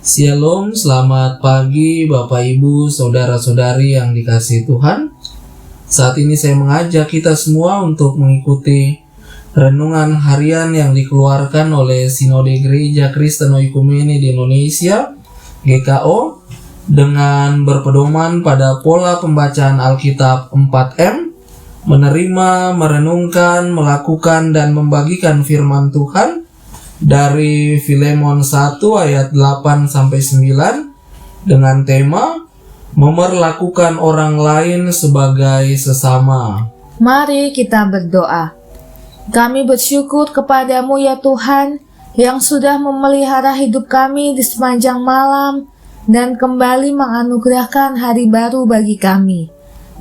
Shalom, selamat pagi Bapak Ibu, Saudara-saudari yang dikasihi Tuhan. Saat ini saya mengajak kita semua untuk mengikuti renungan harian yang dikeluarkan oleh Sinode Gereja Kristen Oikumene di Indonesia, GKO, dengan berpedoman pada pola pembacaan Alkitab 4M, menerima, merenungkan, melakukan, dan membagikan firman Tuhan dari Filemon 1 ayat 8-9 dengan tema memperlakukan orang lain sebagai sesama. Mari kita berdoa. Kami bersyukur kepadamu ya Tuhan, yang sudah memelihara hidup kami di sepanjang malam dan kembali menganugerahkan hari baru bagi kami.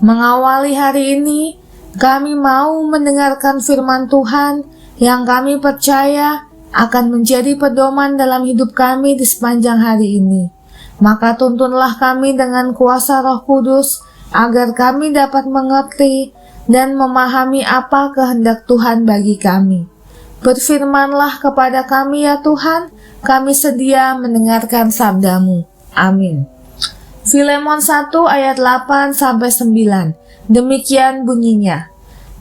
Mengawali hari ini, kami mau mendengarkan firman Tuhan yang kami percaya akan menjadi pedoman dalam hidup kami di sepanjang hari ini. Maka tuntunlah kami dengan kuasa Roh Kudus, agar kami dapat mengerti dan memahami apa kehendak Tuhan bagi kami. Berfirmanlah kepada kami ya Tuhan, kami sedia mendengarkan sabda-Mu. Amin. Filemon 1 ayat 8-9. Demikian bunyinya.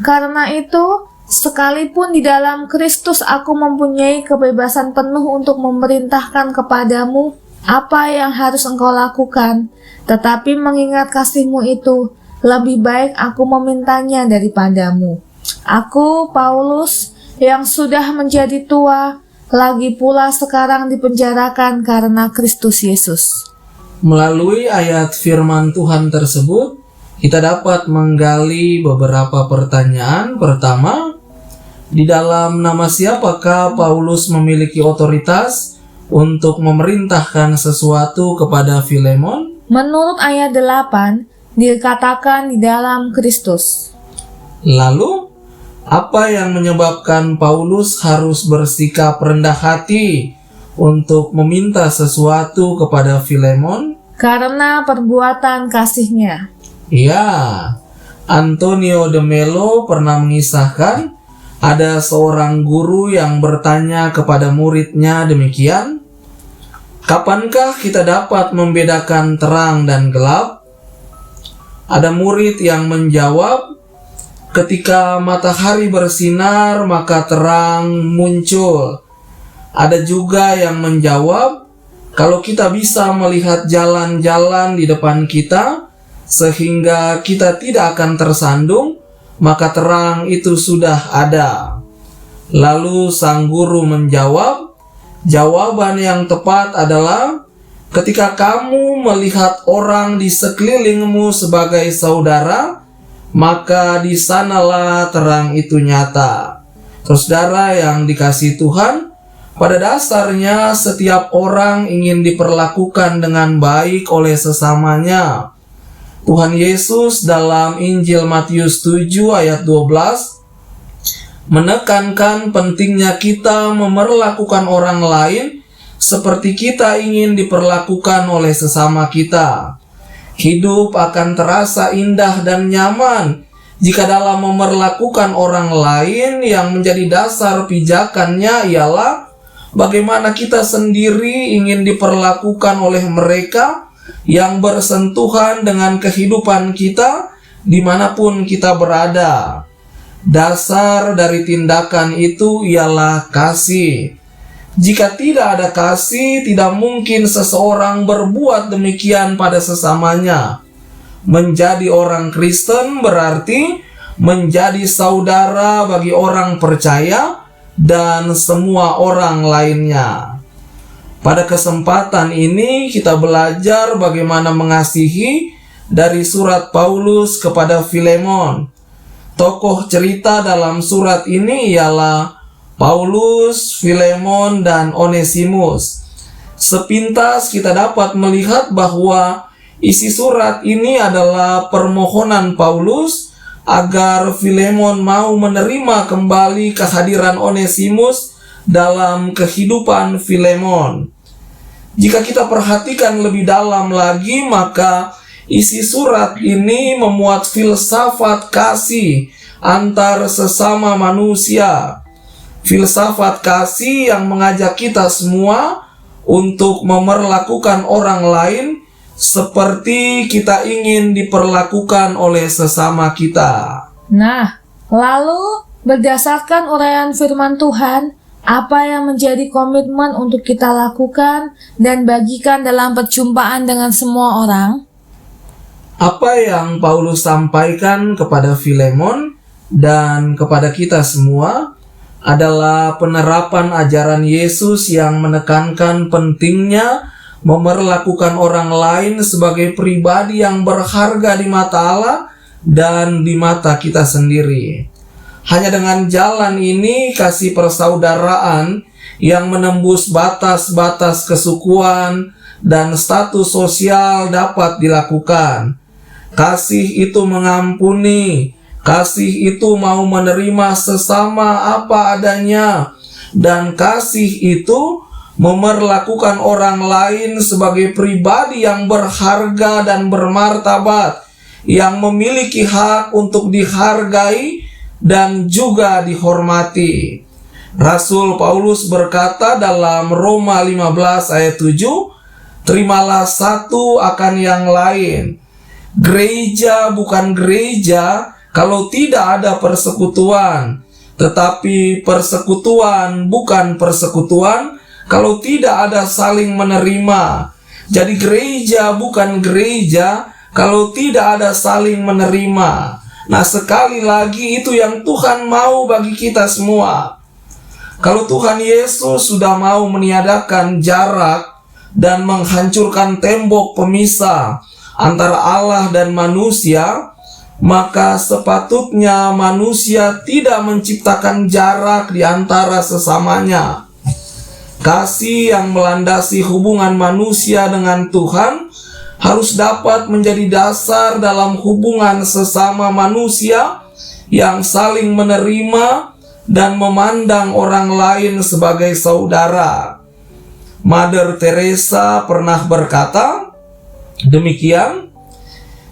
Karena itu, sekalipun di dalam Kristus aku mempunyai kebebasan penuh untuk memerintahkan kepadamu apa yang harus engkau lakukan, tetapi mengingat kasih-Mu itu, lebih baik aku memintanya daripadamu. Aku, Paulus, yang sudah menjadi tua, lagi pula sekarang dipenjarakan karena Kristus Yesus. Melalui ayat firman Tuhan tersebut, kita dapat menggali beberapa pertanyaan. Pertama, di dalam nama siapakah Paulus memiliki otoritas untuk memerintahkan sesuatu kepada Filemon? Menurut ayat 8, dikatakan di dalam Kristus. Lalu, apa yang menyebabkan Paulus harus bersikap rendah hati untuk meminta sesuatu kepada Filemon? Karena perbuatan kasihnya. Ya, Antonio de Melo pernah mengisahkan ada seorang guru yang bertanya kepada muridnya demikian, "Kapankah kita dapat membedakan terang dan gelap?" Ada murid yang menjawab, "Ketika matahari bersinar, maka terang muncul." Ada juga yang menjawab, "Kalau kita bisa melihat jalan-jalan di depan kita, sehingga kita tidak akan tersandung, maka terang itu sudah ada." Lalu sang guru menjawab, "Jawaban yang tepat adalah ketika kamu melihat orang di sekelilingmu sebagai saudara, maka di sanalah terang itu nyata." Saudara yang dikasihi Tuhan, pada dasarnya setiap orang ingin diperlakukan dengan baik oleh sesamanya. Tuhan Yesus dalam Injil Matius 7 ayat 12 menekankan pentingnya kita memperlakukan orang lain seperti kita ingin diperlakukan oleh sesama kita. Hidup akan terasa indah dan nyaman jika dalam memperlakukan orang lain yang menjadi dasar pijakannya ialah bagaimana kita sendiri ingin diperlakukan oleh mereka yang bersentuhan dengan kehidupan kita dimanapun kita berada. Dasar dari tindakan itu ialah kasih. Jika tidak ada kasih, tidak mungkin seseorang berbuat demikian pada sesamanya. Menjadi orang Kristen berarti menjadi saudara bagi orang percaya dan semua orang lainnya. Pada kesempatan ini kita belajar bagaimana mengasihi dari surat Paulus kepada Filemon. Tokoh cerita dalam surat ini ialah Paulus, Filemon, dan Onesimus. Sepintas kita dapat melihat bahwa isi surat ini adalah permohonan Paulus agar Filemon mau menerima kembali kehadiran Onesimus dalam kehidupan Filemon. Jika kita perhatikan lebih dalam lagi, maka isi surat ini memuat filsafat kasih antar sesama manusia. Filsafat kasih yang mengajak kita semua untuk memperlakukan orang lain seperti kita ingin diperlakukan oleh sesama kita. Nah, lalu berdasarkan uraian firman Tuhan, apa yang menjadi komitmen untuk kita lakukan dan bagikan dalam perjumpaan dengan semua orang? Apa yang Paulus sampaikan kepada Filemon dan kepada kita semua adalah penerapan ajaran Yesus yang menekankan pentingnya memperlakukan orang lain sebagai pribadi yang berharga di mata Allah dan di mata kita sendiri. Hanya dengan jalan ini, kasih persaudaraan yang menembus batas-batas kesukuan dan status sosial dapat dilakukan. Kasih itu mengampuni, kasih itu mau menerima sesama apa adanya, dan kasih itu memperlakukan orang lain sebagai pribadi yang berharga dan bermartabat, yang memiliki hak untuk dihargai dan juga dihormati. Rasul Paulus berkata dalam Roma 15 ayat 7, terimalah satu akan yang lain. Gereja bukan gereja kalau tidak ada persekutuan, tetapi persekutuan bukan persekutuan kalau tidak ada saling menerima. Jadi gereja bukan gereja kalau tidak ada saling menerima. Nah, sekali lagi itu yang Tuhan mau bagi kita semua. Kalau Tuhan Yesus sudah mau meniadakan jarak dan menghancurkan tembok pemisah antara Allah dan manusia, maka sepatutnya manusia tidak menciptakan jarak di antara sesamanya. Kasih yang melandasi hubungan manusia dengan Tuhan harus dapat menjadi dasar dalam hubungan sesama manusia yang saling menerima dan memandang orang lain sebagai saudara. Mother Teresa pernah berkata demikian,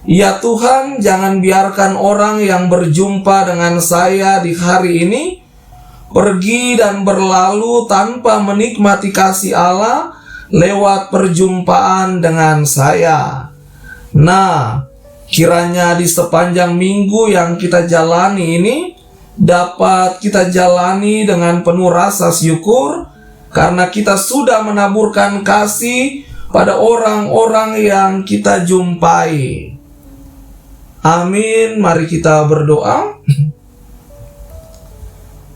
"Ya Tuhan, jangan biarkan orang yang berjumpa dengan saya di hari ini pergi dan berlalu tanpa menikmati kasih Allah lewat perjumpaan dengan saya." Nah, kiranya di sepanjang minggu yang kita jalani ini dapat kita jalani dengan penuh rasa syukur karena kita sudah menaburkan kasih pada orang-orang yang kita jumpai. Amin. Mari kita berdoa.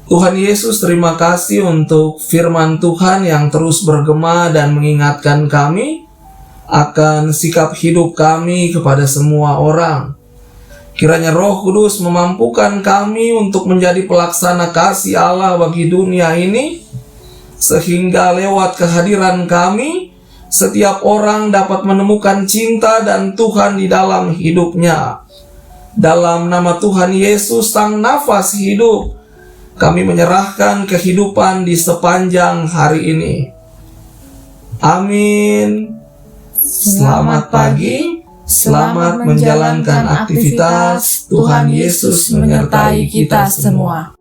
Tuhan Yesus, terima kasih untuk firman Tuhan yang terus bergema dan mengingatkan kami akan sikap hidup kami kepada semua orang. Kiranya Roh Kudus memampukan kami untuk menjadi pelaksana kasih Allah bagi dunia ini, sehingga lewat kehadiran kami, setiap orang dapat menemukan cinta dan Tuhan di dalam hidupnya. Dalam nama Tuhan Yesus, Sang Nafas Hidup, kami menyerahkan kehidupan di sepanjang hari ini. Amin. Selamat pagi, selamat menjalankan aktivitas. Tuhan Yesus menyertai kita semua.